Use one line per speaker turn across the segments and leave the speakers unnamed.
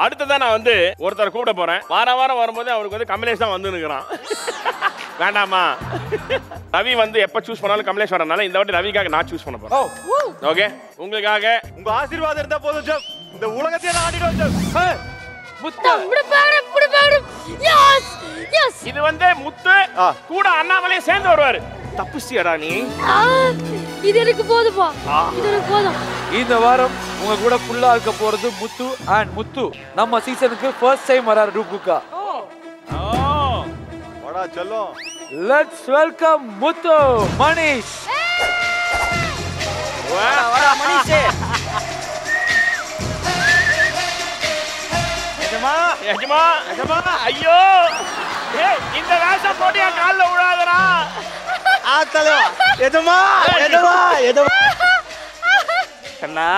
அடுத்ததான் நான் வந்து ஒருத்தர் கூப்பிட போறேன். வாரம் வரும்போது அவருக்கு வந்து கமலேஷ் தான் வந்து நிற்கிறான். வேண்டாமா? ரவி வந்து எப்ப சூஸ் பண்ணாலும் கமலேஷ் வரனால இந்த வாட்டி ரவிக்காக நான் சூஸ் பண்ண போறேன். ஓகே, உங்களுக்காக
உங்க ஆசீர்வாதம் இருந்தா போதும் ஜம். இந்த உலகத்தையே நான் ஆடிடுவேன் ஜம்.
முத்து எஸ் எஸ்
இது வந்து முத்து கூட அண்ணாமலை சேர்ந்து வருவாரு. தப்புச்சியடா நீ.
இது எனக்கு போதும்பா. இது எனக்கு போதும்.
இந்த வாரம் உங்க கூட ஃபுல்லா இருக்க போறது முத்து அண்ட் முத்து நம்ம சீசனுக்கு ஃபர்ஸ்ட் டைம் வராரு டூப்புக்கா.
வாடா செல்லம்.
லெட்ஸ் வெல்கம் முத்து மணிஷ்.
வாடா மணிஷ். எஜமா ஐயோ, ஏய் இந்த வேஷம் போட்டு என் கால்ல விழாதடா.
கண்ணா,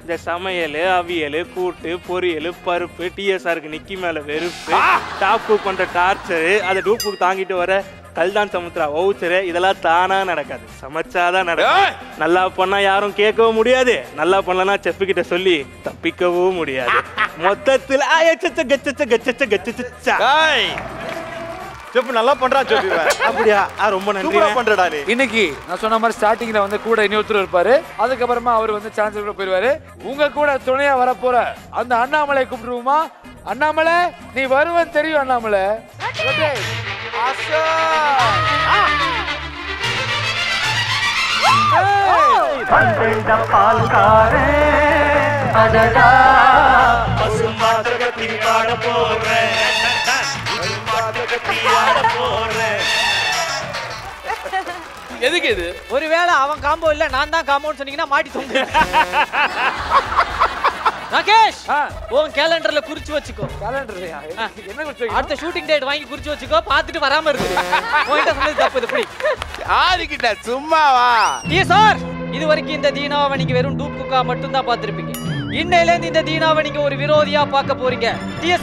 இந்த சமையல், அவியல், கூட்டு, பொரியல், பருப்பு, டிஎஸ்ஆருக்கு நிக்கி மேல வெறுப்பு, டாப் குக் பண்ற டார்ச்சரு, அதை டூப்புக்கு தாங்கிட்டு வர கல்தான் சமுத்திரா வவுச்சரு, இதெல்லாம் தானா நடக்காது, சமைச்சாதான் நடக்கும். நல்லா பண்ணா யாரும் கேட்கவும் முடியாது, நல்லா பண்ணலன்னா செஃப் கிட்ட சொல்லி தப்பிக்கவும் முடியாது. மொத்தத்தில்
செப் நல்லா பண்றான் ஜோபி.
அப்படியா? ரொம்ப நன்றி.
பண்றடா நீ.
இன்னைக்கு நான் சொன்ன மாதிரி ஸ்டார்டிங்ல வந்து கூட இன்னொருத்தர் இருப்பாரு. அதுக்கப்புறமா அவர் வந்து சான்சலர் கூட போயிருவாரு. உங்க கூட துணையா வர போற அந்த அண்ணாமலை கூப்பிடுவோமா? அண்ணாமலை, நீ வருவன் தெரியும். அண்ணாமலை
எதுக்கு இது?
ஒருவேளை அவன் காம்போ இல்ல நான் தான் காம்போன்னு சொன்னீங்கன்னா மாட்டி தொங்கு. ராகேஷ், உன் கேலண்டர்ல குறிச்சு வச்சுக்கோ.
கேலண்டர்லயா? என்ன குறிச்சு?
அடுத்த ஷூட்டிங் டேட் வாங்கி குறிச்சு வச்சுக்கோ. பார்த்துட்டு வராம இருக்கு. உன்கிட்ட சொன்னது தப்பு. இது போய்
ஆதிக்கிட்ட சும்மாவா?
சார், இது வரைக்கும் இந்த தீனாவை நீங்க வெறும் டூப் குக்கா மட்டும் தான் பார்த்திருப்பீங்க. இன்னையில இருந்து இந்த தீனாவை நீங்க ஒரு விரோதியா பார்க்க போறீங்க.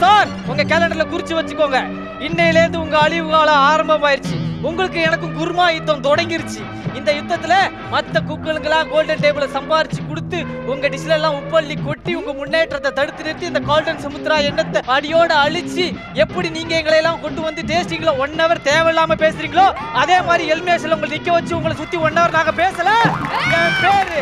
சார், உங்க கேலண்டர்ல குறிச்சு வச்சுக்கோங்க. இன்னையில இருந்து உங்க அழிவு காலம் ஆரம்பமாயிருச்சு. உங்களுக்கு எனக்கும் குருமா யுத்தம் தொடங்கிருச்சு. இந்த யுத்தத்துல மத்த குக்களுக்கெல்லாம் கோல்டன் டேபிள சம்பாரிச்சு கொடுத்து உங்க டிஷ்ல எல்லாம் உப்பள்ளி கொட்டி உங்க முன்னேற்றத்தை தடுத்து நிறுத்தி இந்த கோல்டன் சமுத்திரா எண்ணத்தை அடியோட அழிச்சு எப்படி நீங்க எங்களை எல்லாம் கொண்டு வந்து டேஸ்டிங்ல 1 hour தேவையில்லாம பேசுறீங்களோ அதே மாதிரி எல்மேஸ்ல உங்களை நிக்க வச்சு உங்களை சுத்தி 1 hour நாங்க பேசல. என் பேரு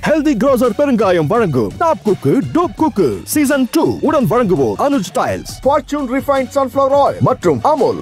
ஹெல்தி க்ரோசர் பெருங்காயம் வழங்கும் Top Cook Dupe Cook season 2 உடன் வழங்குவோர் Anuj tiles, Fortune refined sunflower oil மற்றும் அமுல்.